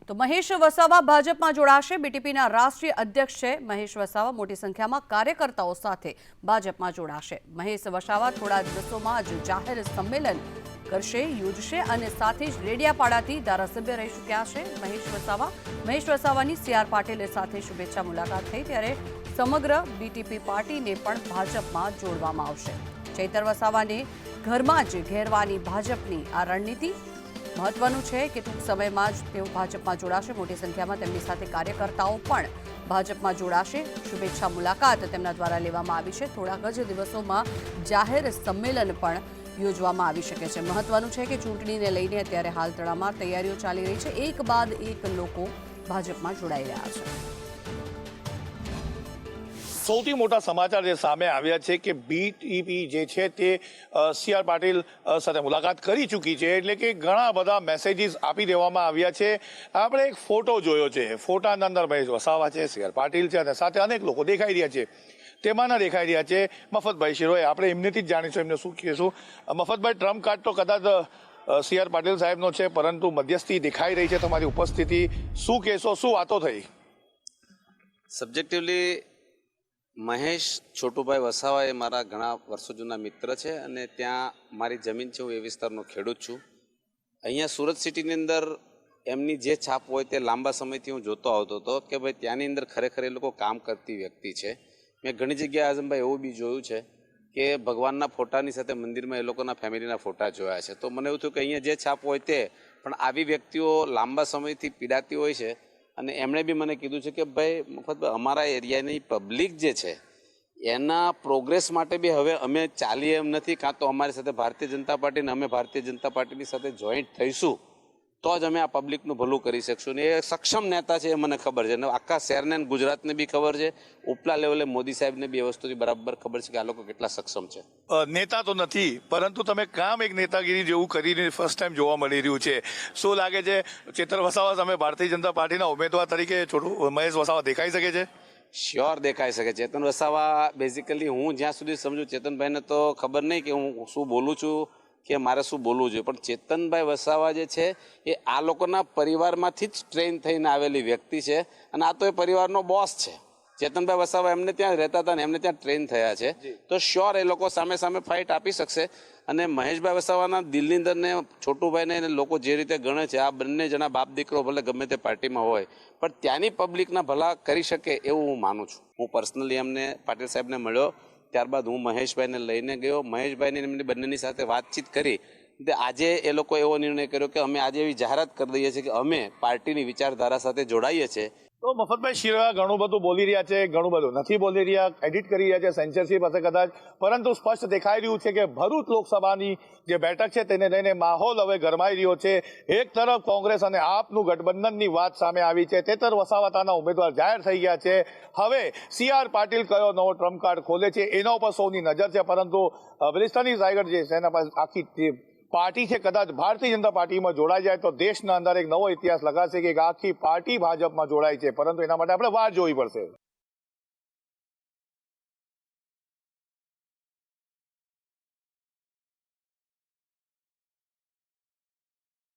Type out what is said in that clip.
તો મહેશ વસાવા ભાજપમાં જોડાશે। બીટીપીના રાષ્ટ્રીય અધ્યક્ષ છે મહેશ વસાવા। મોટી સંખ્યામાં કાર્યકર્તાઓ સાથે ભાજપમાં જોડાશે। મહેશ વસાવા થોડા દિવસોમાં જ જાહેર સંમેલન કરશે, યોજશે અને સાથે જ રેડિયાપાડાથી ધારાસભ્ય રહી ચૂક્યા છે મહેશ વસાવાની સીઆર પાટીલ સાથે શુભેચ્છા મુલાકાત થઈ, ત્યારે સમગ્ર બીટીપી પાર્ટીને પણ ભાજપમાં જોડવામાં આવશે। ચૈતર વસાવાને ઘરમાં જ ઘેરવાની ભાજપની આ રણનીતિ મહત્વનું છે કે ટૂંક સમયમાં જ તેઓ ભાજપમાં જોડાશે। મોટી સંખ્યામાં તેમની સાથે કાર્યકર્તાઓ પણ ભાજપમાં જોડાશે। શુભેચ્છા મુલાકાત તેમના દ્વારા લેવામાં આવી છે। થોડાક જ દિવસોમાં જાહેર સંમેલન પણ યોજવામાં આવી શકે છે। મહત્વનું છે કે ચૂંટણીને લઈને અત્યારે હાલ તડામાર તૈયારીઓ ચાલી રહી છે। એક બાદ એક લોકો ભાજપમાં જોડાઈ રહ્યા છે। સૌથી મોટા સમાચાર જે સામે આવ્યા છે કે બીટીપી જે છે તે સીઆર પાટીલ સાથે મુલાકાત કરી ચૂકી છે, એટલે કે ઘણા બધા મેસેજીસ આપી દેવામાં આવ્યા છે। આપણે એક ફોટો જોયો છે, ફોટાના અંદર મહેશ વસાવા છે, સીઆર પાટીલ છે અને સાથે અનેક લોકો દેખાઈ રહ્યા છે। તેમાંના દેખાઈ રહ્યા છે મફતભાઈ શિરોએ। આપણે એમનેથી જ જાણીશું એમને શું કહેશું। મફતભાઈ, ટ્રમ્પ કાર્ડ તો કદાચ સીઆર પાટીલ સાહેબનો છે, પરંતુ મધ્યસ્થી દેખાઈ રહી છે તમારી ઉપસ્થિતિ, શું કહેશો, શું વાતો થઈ? સબ્જેક્ટિવલી મહેશ છોટુભાઈ વસાવા એ મારા ઘણા વર્ષો જૂના મિત્ર છે અને ત્યાં મારી જમીન છે, હું એ વિસ્તારનો ખેડૂત છું। અહીંયા સુરત સિટીની અંદર એમની જે છાપ હોય તે લાંબા સમયથી હું જોતો આવતો હતો કે ભાઈ ત્યાંની અંદર ખરેખર એ લોકો કામ કરતી વ્યક્તિ છે। મેં ઘણી જગ્યાએ આઝમભાઈ એવું બી જોયું છે કે ભગવાનના ફોટાની સાથે મંદિરમાં એ લોકોના ફેમિલીના ફોટા જોયા છે, તો મને એવું થયું કે અહીંયા જે છાપ હોય તે પણ આવી વ્યક્તિઓ લાંબા સમયથી પીડાતી હોય છે। અને એમણે બી મને કીધું છે કે ભાઈ મફતભાઈ, અમારા એરિયાની પબ્લિક જે છે એના પ્રોગ્રેસ માટે બી હવે અમે ચાલીએ એમ નથી, કાં તો અમારી સાથે ભારતીય જનતા પાર્ટી ને અમે ભારતીય જનતા પાર્ટીની સાથે જોઈન્ટ થઈશું તો જ અમે આ પબ્લિકનું ભલું કરી શકશું। ને એ સક્ષમ નેતા છે, એ મને ખબર છે, ને આખા શહેરને ગુજરાતને બી ખબર છે, ઉપલા લેવલે મોદી સાહેબને બી એ વસ્તુની બરાબર ખબર છે કે આ લોકો કેટલા સક્ષમ છે। નેતા તો નથી, પરંતુ તમે કામ એક નેતાગીરી જેવું કરીને ફર્સ્ટ ટાઈમ જોવા મળી રહ્યું છે। શું લાગે છે ચેતર વસાવા સામે ભારતીય જનતા પાર્ટીના ઉમેદવાર તરીકે મહેશ વસાવા દેખાઈ શકે છે? શ્યોર દેખાઈ શકે। ચેતન વસાવા બેઝિકલી હું જ્યાં સુધી સમજુ, ચેતનભાઈને તો ખબર નહીં કે હું શું બોલું છું કે મારે શું બોલવું જોઈએ, પણ ચેતનભાઈ વસાવા જે છે એ આ લોકોના પરિવારમાંથી જ ટ્રેન થઈને આવેલી વ્યક્તિ છે અને આ તો એ પરિવારનો બોસ છે। ચેતનભાઈ વસાવા એમને ત્યાં રહેતા હતા ને એમને ત્યાં ટ્રેન થયા છે, તો શ્યોર એ લોકો સામે સામે ફાઇટ આપી શકશે। અને મહેશભાઈ વસાવાના દિલની અંદર ને છોટુભાઈને લોકો જે રીતે ગણે છે, આ બંને જણા બાપ દીકરો ભલે ગમે તે પાર્ટીમાં હોય પણ ત્યાંની પબ્લિકના ભલા કરી શકે એવું હું માનું છું। હું પર્સનલી એમને પાટીલ સાહેબને મળ્યો, ત્યારબાદ હું મહેશભાઈને લઈને ગયો, મહેશભાઈને એમની બંનેની સાથે વાતચીત કરી। આજે એ લોકો એવો નિર્ણય કર્યો કે અમે આજે એવી જાહેરાત કરી દઈએ છીએ કે અમે પાર્ટીની વિચારધારા સાથે જોડાઈએ છીએ। તો મફતભાઈ શિરોયા ઘણું બધું બોલી રહ્યા છે, ઘણું બધું નથી બોલી રહ્યા, એડિટ કરી રહ્યા છે, સેન્સરશિપ હશે કદાચ, પરંતુ સ્પષ્ટ દેખાઈ રહ્યું છે કે ભરૂચ લોકસભાની જે બેઠક છે તેને લઈને માહોલ હવે ગરમાઈ રહ્યો છે। એક તરફ કોંગ્રેસ અને આપનું ગઠબંધનની વાત સામે આવી છે, ચેતર વસાવાના ઉમેદવાર જાહેર થઈ ગયા છે। હવે સીઆર પાટીલ કયો નવો ટ્રમ્પ કાર્ડ ખોલે છે એના ઉપર સૌની નજર છે, પરંતુ બલિસ્ટાની ટાઈગર જે છે એના પાસે આખી પાર્ટી છે, કદાચ ભારતીય જનતા પાર્ટીમાં જોડાઈ જાય તો દેશના અંદર એક નવો ઇતિહાસ લખાશે કે આખી પાર્ટી ભાજપમાં જોડાય છે, પરંતુ એના માટે આપણે વાર જોવી પડશે।